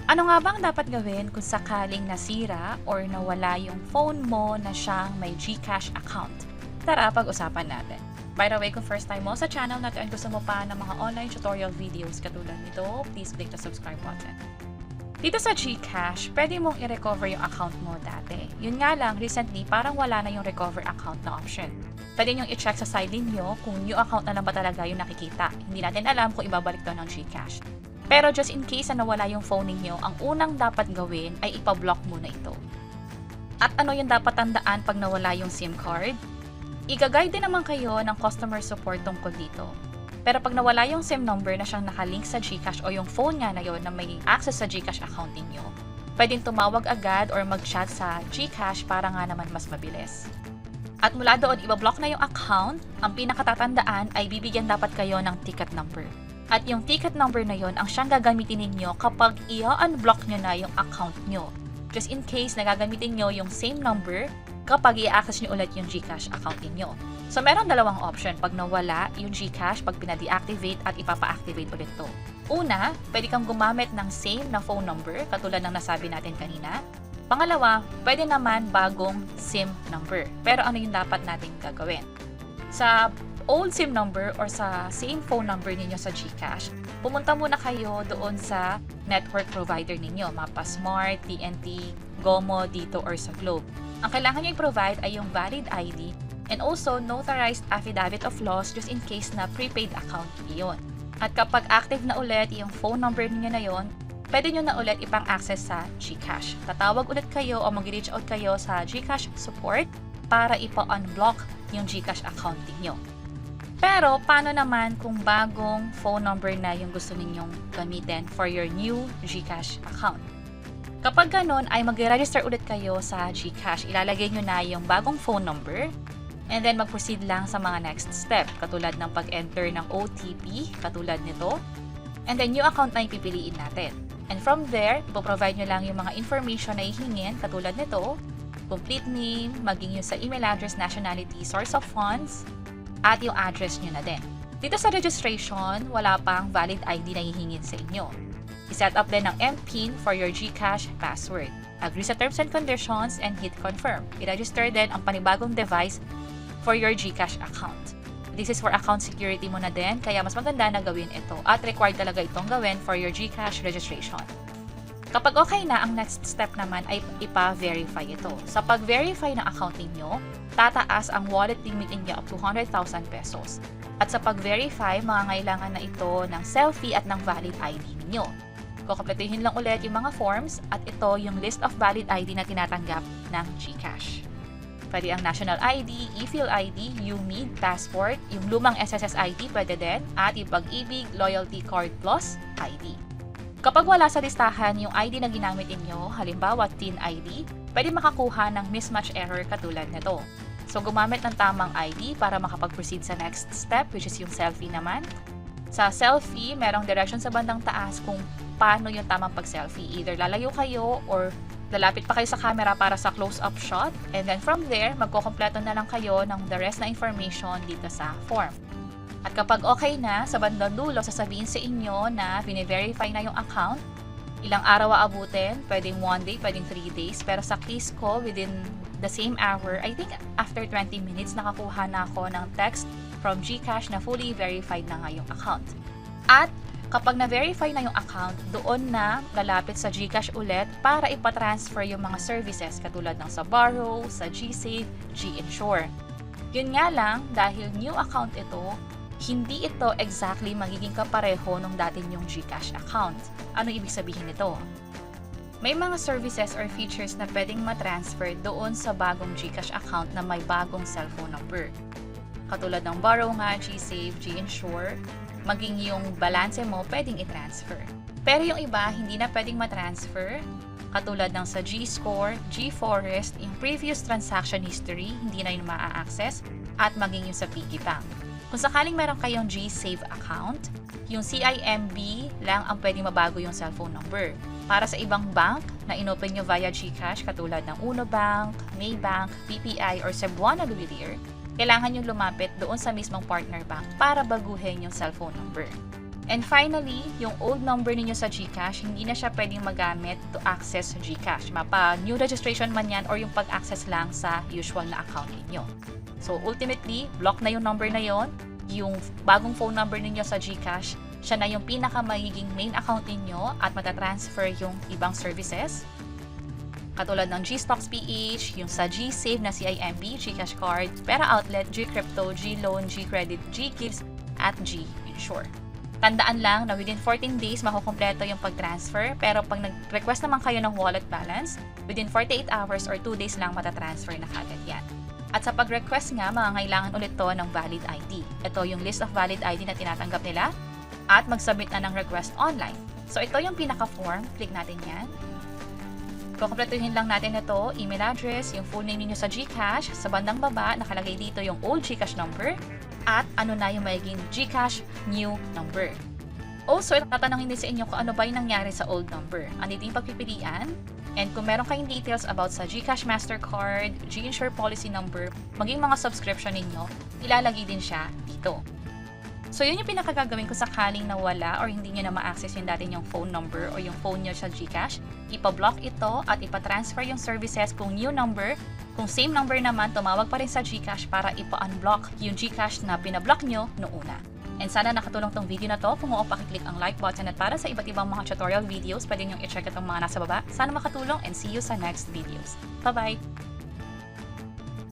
Ano nga ba ang dapat gawin kung sakaling nasira or nawala yung phone mo na siyang may GCash account? Tara, pag-usapan natin. By the way, kung first time mo sa channel na ito and gusto mo pa ng mga online tutorial videos katulad nito, please click the subscribe button. Dito sa GCash, pwede mong i-recover yung account mo dati. Yun nga lang, recently, parang wala na yung recover account na option. Pwede nyo i-check sa side ninyo kung new account na lang ba talaga yung nakikita. Hindi natin alam kung ibabalik to ng GCash. Pero just in case na nawala yung phone ninyo, ang unang dapat gawin ay ipablock muna ito. At ano yung dapat tandaan pag nawala yung SIM card? Iga-guide din naman kayo ng customer support tungkol dito. Pero pag nawala yung SIM number na siyang nakalink sa GCash o yung phone nga na yun na may access sa GCash account ninyo, pwedeng tumawag agad or mag-chat sa GCash para nga naman mas mabilis. At mula doon, ibablock na yung account, ang pinakatatandaan ay bibigyan dapat kayo ng ticket number. At yung ticket number na yon ang siyang gagamitin ninyo kapag i-unblock nyo na yung account nyo. Just in case na gagamitin nyo yung same number kapag i-access nyo ulit yung GCash account ninyo. So, meron dalawang option pag nawala yung GCash, pag pina-deactivate at ipapa-activate ulit to. Una, pwede kang gumamit ng same na phone number, katulad ng nasabi natin kanina. Pangalawa, pwede naman bagong SIM number. Pero ano yung dapat natin gagawin? Sa old SIM number or sa same phone number ninyo sa GCash, pumunta muna kayo doon sa network provider ninyo, Mapa Smart, TNT, Gomo, dito or sa Globe. Ang kailangan nyo i-provide ay yung valid ID and also notarized affidavit of loss just in case na prepaid account iyon. At kapag active na ulit yung phone number niyo na yon, pwede nyo na ulit ipang-access sa GCash. Tatawag ulit kayo o mag-reach out kayo sa GCash support para ipa-unblock yung GCash account niyo. Pero, paano naman kung bagong phone number na yung gusto ninyong gamitin for your new GCash account? Kapag ganun, ay mag-register ulit kayo sa GCash. Ilalagay nyo na yung bagong phone number and then mag-proceed lang sa mga next step, katulad ng pag-enter ng OTP, katulad nito. And then, new account na ipipiliin natin. And from there, ipoprovide nyo lang yung mga information na ihingin, katulad nito, complete name, maging yung sa email address, nationality, source of funds, at yung address nyo na din. Dito sa registration, wala pang valid ID na hihingin sa inyo. I-set up din ng MPIN for your GCash password. Agree sa terms and conditions and hit confirm. I-register din ang panibagong device for your GCash account. This is for account security mo na din, kaya mas maganda na gawin ito at required talaga itong gawin for your GCash registration. Kapag okay na, ang next step naman ay ipa-verify ito. Sa pag-verify ng account ninyo, tataas ang wallet limit ninyo up to 100,000 pesos. At sa pag-verify, mangangailangan na ito ng selfie at ng valid ID ninyo. Kukumpletuhin lang ulit yung mga forms at ito yung list of valid ID na tinatanggap ng GCash. Pwede ang national ID, e-fill ID, UMID, passport, yung lumang SSS ID pwede din, at yung Pag-ibig, Loyalty Card Plus ID. Kapag wala sa listahan yung ID na ginamit inyo, halimbawa TIN ID, pwede makakuha ng mismatch error katulad nito. So, gumamit ng tamang ID para makapag-proceed sa next step, which is yung selfie naman. Sa selfie, merong direction sa bandang taas kung paano yung tamang pag-selfie. Either lalayo kayo or lalapit pa kayo sa camera para sa close-up shot. And then from there, magkukompleto na lang kayo ng the rest na information dito sa form. At kapag okay na, sa bandang dulo, sasabihin sa inyo na bine-verify na yung account. Ilang araw aabutin, pwedeng 1 day, pwedeng 3 days. Pero sa case ko, within the same hour, I think after 20 minutes, nakakuha na ako ng text from GCash na fully verified na nga yung account. At kapag na-verify na yung account, doon na lalapit sa GCash ulit para ipatransfer yung mga services katulad ng sa Borrow, sa GSave, G-Insure. Yun nga lang, dahil new account ito, hindi ito exactly magiging kapareho nung dati yung GCash account. Ano ibig sabihin nito? May mga services or features na pwedeng matransfer doon sa bagong GCash account na may bagong cellphone number. Katulad ng Borrow nga, GSave, G-Insure, maging yung balance mo pwedeng i-transfer. Pero yung iba, hindi na pwedeng matransfer. Katulad ng sa G-Score, G-Forest, yung previous transaction history, hindi na yun maa-access, at maging yung sa piggy bank. Kung sakaling meron kayong GSave account, yung CIMB lang ang pwedeng mabago yung cellphone number. Para sa ibang bank na inopen nyo via GCash katulad ng Uno Bank, Maybank, BPI, or Cebuana Duilier, kailangan nyo lumapit doon sa mismong partner bank para baguhin yung cellphone number. And finally, yung old number ninyo sa GCash, hindi na siya pwedeng magamit to access GCash. Mapa new registration man yan or yung pag-access lang sa usual na account ninyo. So ultimately, block na yung number na yon. Yung bagong phone number ninyo sa GCash, siya na yung pinaka magiging main account ninyo at matatransfer yung ibang services. Katulad ng GStocks PH, yung sa GSave na CIMB, GCash Card, Pera Outlet, GCrypto, GLoan, GCredit, GGives, at GInsure. Tandaan lang na within 14 days makukumpleto yung pag-transfer, pero pag nag-request naman kayo ng wallet balance, within 48 hours or 2 days lang matatransfer na kagad yan. At sa pag-request nga, mangangailangan ulit to ng valid ID. Ito yung list of valid ID na tinatanggap nila at mag-submit na ng request online. So ito yung pinaka-form, click natin yan. Kukumpletuhin lang natin ito, email address, yung full name niyo sa GCash, sa bandang baba nakalagay dito yung old GCash number, at ano na yung magiging GCash new number. Also, tatanungin din sa inyo kung ano ba yung nangyari sa old number. Andito yung pagpipilian. And kung meron kayong details about sa GCash Mastercard, G-Insure policy number, maging mga subscription ninyo, ilalagay din siya dito. So, yun yung pinakagagawin ko sakaling nawala or hindi nyo na ma-access yung dati yung phone number o yung phone nyo sa GCash. Ipa-block ito at ipa-transfer yung services kung new number. Kung same number naman, tumawag pa rin sa GCash para ipa-unblock yung GCash na pinablock nyo noong una. And sana nakatulong tong video na to. Kung oo, pakiclick ang like button at para sa iba't ibang mga tutorial videos, pwede nyo i-check itong mga nasa baba. Sana makatulong and see you sa next videos. Bye-bye!